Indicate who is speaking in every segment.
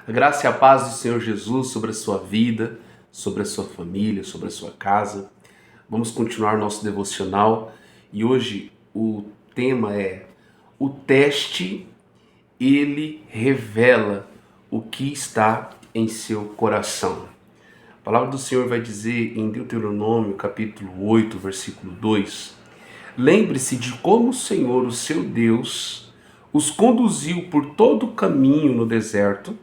Speaker 1: A graça e a paz do Senhor Jesus sobre a sua vida, sobre a sua família, sobre a sua casa. Vamos continuar nosso devocional e hoje o tema é: o teste, ele revela o que está em seu coração. A palavra do Senhor vai dizer em Deuteronômio capítulo 8, versículo 2: lembre-se de como o Senhor, o seu Deus, os conduziu por todo o caminho no deserto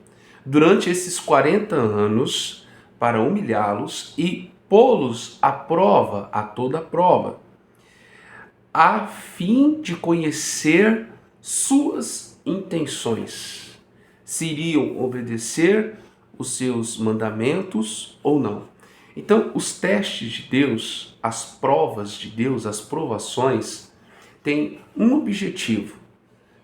Speaker 1: durante esses 40 anos para humilhá-los e pô-los à prova, a toda prova, a fim de conhecer suas intenções, se iriam obedecer os seus mandamentos ou não. Então, os testes de Deus, as provas de Deus, as provações, têm um objetivo: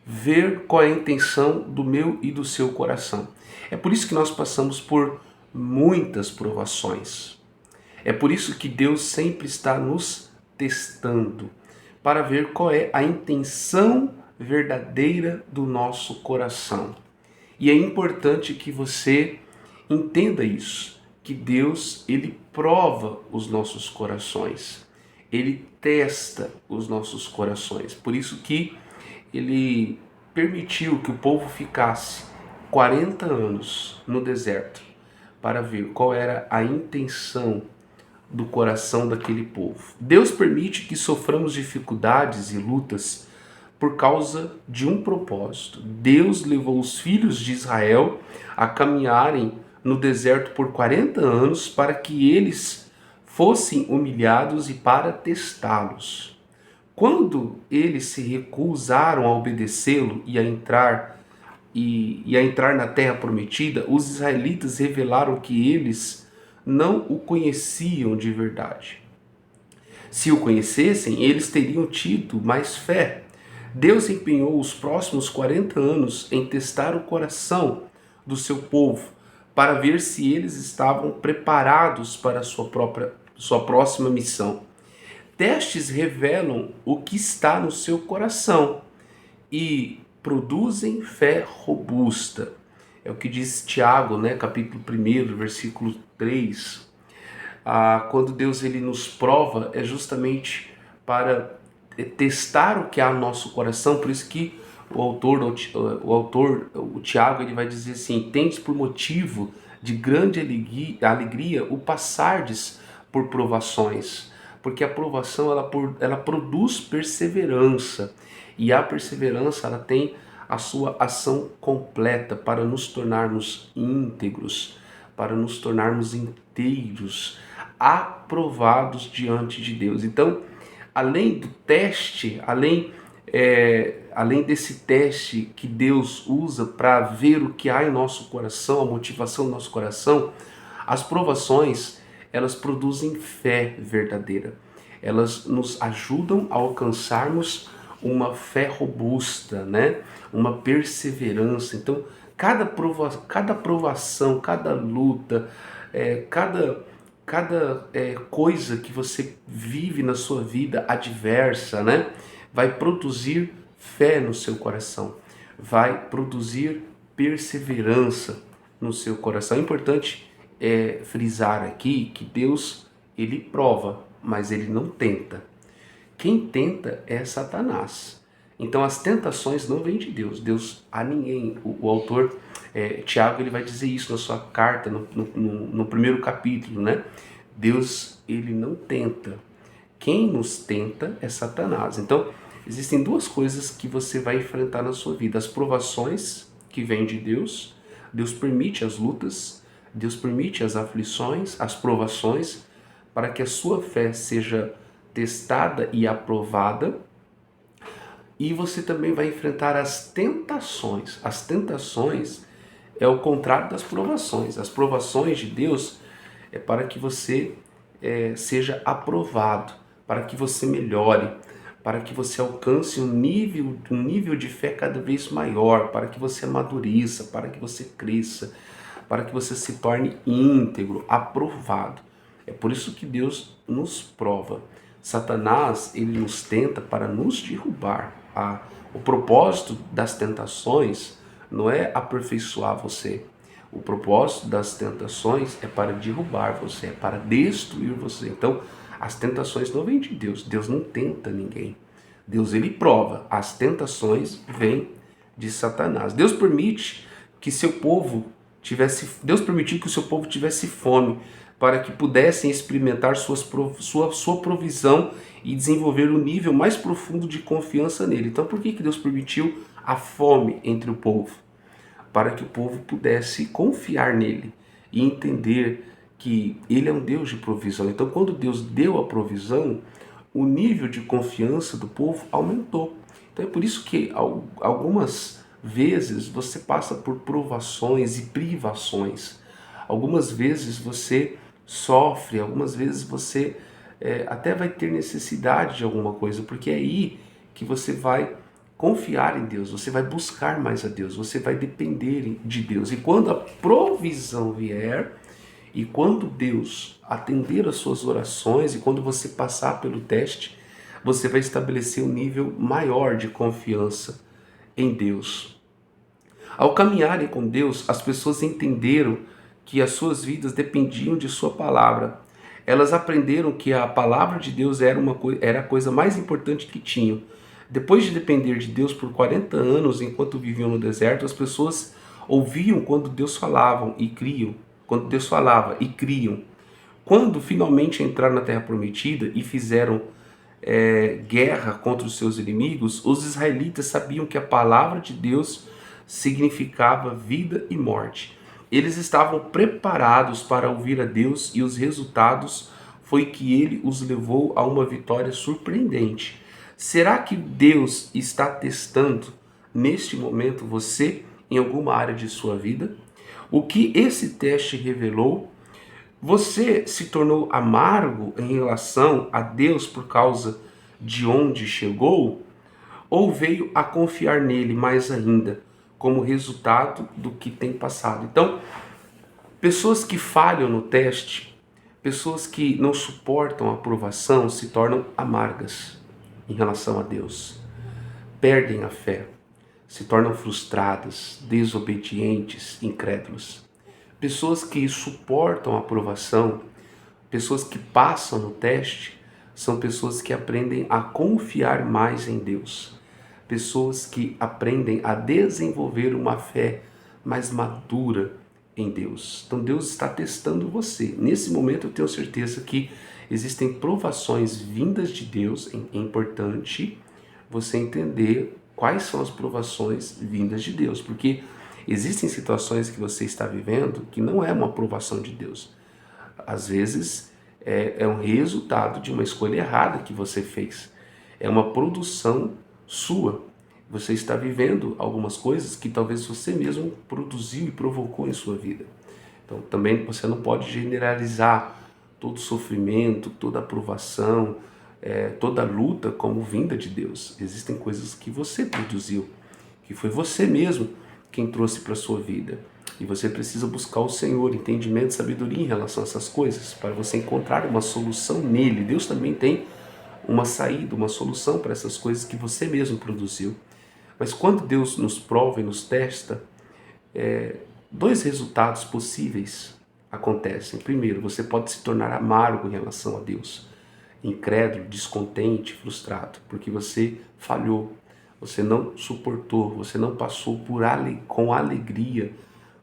Speaker 1: ver qual é a intenção do meu e do seu coração. É por isso que nós passamos por muitas provações. É por isso que Deus sempre está nos testando, para ver qual é a intenção verdadeira do nosso coração. E é importante que você entenda isso, que Deus, ele prova os nossos corações. Ele testa os nossos corações. Por isso que ele permitiu que o povo ficasse 40 anos no deserto para ver qual era a intenção do coração daquele povo. Deus permite que soframos dificuldades e lutas por causa de um propósito. Deus levou os filhos de Israel a caminharem no deserto por 40 anos para que eles fossem humilhados e para testá-los. Quando eles se recusaram a obedecê-lo e a entrar na terra prometida, os israelitas revelaram que eles não o conheciam de verdade. Se o conhecessem, eles teriam tido mais fé. Deus empenhou os próximos 40 anos em testar o coração do seu povo, para ver se eles estavam preparados para a sua próxima missão. Testes revelam o que está no seu coração e produzem fé robusta. É o que diz Tiago, capítulo 1, versículo 3. Quando Deus ele nos prova, é justamente para testar o que há no nosso coração. Por isso que o Tiago, ele vai dizer assim: tendes por motivo de grande alegria o passardes por provações, porque a provação ela produz perseverança, e a perseverança ela tem a sua ação completa para nos tornarmos íntegros, para nos tornarmos inteiros, aprovados diante de Deus. Então, além do teste, além desse teste que Deus usa para ver o que há em nosso coração, a motivação do nosso coração, as provações, elas produzem fé verdadeira. Elas nos ajudam a alcançarmos uma fé robusta, uma perseverança. Então, cada provação, cada luta, cada coisa que você vive na sua vida adversa, vai produzir fé no seu coração, vai produzir perseverança no seu coração. É importante frisar aqui que Deus, ele prova, mas ele não tenta. Quem tenta é Satanás. Então as tentações não vêm de Deus. Deus a ninguém. O autor Tiago, ele vai dizer isso na sua carta, no primeiro capítulo, Deus, ele não tenta. Quem nos tenta é Satanás. Então existem duas coisas que você vai enfrentar na sua vida: as provações que vêm de Deus. Deus permite as lutas, Deus permite as aflições, as provações, para que a sua fé seja testada e aprovada. E você também vai enfrentar as tentações. As tentações é o contrário das provações. As provações de Deus é para que você seja aprovado, para que você melhore, para que você alcance um nível de fé cada vez maior, para que você amadureça, para que você cresça, para que você se torne íntegro, aprovado. É por isso que Deus nos prova. Satanás, ele nos tenta para nos derrubar. O propósito das tentações não é aperfeiçoar você. O propósito das tentações é para derrubar você, é para destruir você. Então, as tentações não vêm de Deus. Deus não tenta ninguém. Deus, ele prova. As tentações vêm de Satanás. Deus permitiu que o seu povo tivesse fome para que pudessem experimentar sua provisão e desenvolver um nível mais profundo de confiança nele. Então, por que Deus permitiu a fome entre o povo? Para que o povo pudesse confiar nele e entender que ele é um Deus de provisão. Então, quando Deus deu a provisão, o nível de confiança do povo aumentou. Então, é por isso que algumas vezes você passa por provações e privações. Algumas vezes você sofre, algumas vezes você até vai ter necessidade de alguma coisa, porque é aí que você vai confiar em Deus, você vai buscar mais a Deus, você vai depender de Deus. E quando a provisão vier, e quando Deus atender as suas orações, e quando você passar pelo teste, você vai estabelecer um nível maior de confiança em Deus. Ao caminharem com Deus, as pessoas entenderam que as suas vidas dependiam de sua palavra. Elas aprenderam que a palavra de Deus era a coisa mais importante que tinham. Depois de depender de Deus por 40 anos, enquanto viviam no deserto, as pessoas ouviam quando Deus falava e criam. Quando Deus falava e criam. Quando finalmente entraram na Terra Prometida e fizeram guerra contra os seus inimigos, os israelitas sabiam que a palavra de Deus significava vida e morte. Eles estavam preparados para ouvir a Deus e os resultados foi que ele os levou a uma vitória surpreendente. Será que Deus está testando neste momento você em alguma área de sua vida? O que esse teste revelou? Você se tornou amargo em relação a Deus por causa de onde chegou? Ou veio a confiar nele mais ainda, como resultado do que tem passado? Então, pessoas que falham no teste, pessoas que não suportam a aprovação, se tornam amargas em relação a Deus. Perdem a fé, se tornam frustradas, desobedientes, incrédulas. Pessoas que suportam a aprovação, pessoas que passam no teste, são pessoas que aprendem a confiar mais em Deus. Pessoas que aprendem a desenvolver uma fé mais madura em Deus. Então Deus está testando você. Nesse momento eu tenho certeza que existem provações vindas de Deus. É importante você entender quais são as provações vindas de Deus, porque existem situações que você está vivendo que não é uma provação de Deus. Às vezes é um resultado de uma escolha errada que você fez. É uma produção sua. Você está vivendo algumas coisas que talvez você mesmo produziu e provocou em sua vida. Então também você não pode generalizar todo sofrimento, toda aprovação, toda luta como vinda de Deus. Existem coisas que você produziu, que foi você mesmo quem trouxe para a sua vida. E você precisa buscar o Senhor, entendimento e sabedoria em relação a essas coisas, para você encontrar uma solução nele. Deus também tem uma saída, uma solução para essas coisas que você mesmo produziu. Mas quando Deus nos prova e nos testa, dois resultados possíveis acontecem. Primeiro, você pode se tornar amargo em relação a Deus, incrédulo, descontente, frustrado, porque você falhou, você não suportou, você não passou com alegria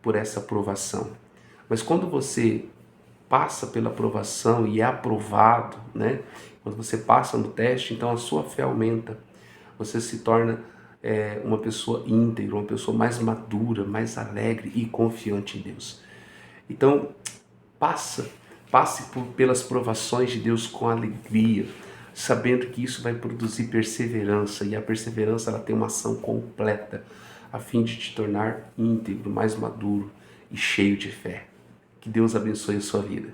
Speaker 1: por essa aprovação. Mas quando você passa pela aprovação e é aprovado, né? Quando você passa no teste, então a sua fé aumenta, você se torna uma pessoa íntegra, uma pessoa mais madura, mais alegre e confiante em Deus. Então, passe pelas provações de Deus com alegria, sabendo que isso vai produzir perseverança, e a perseverança ela tem uma ação completa, a fim de te tornar íntegro, mais maduro e cheio de fé. Que Deus abençoe a sua vida.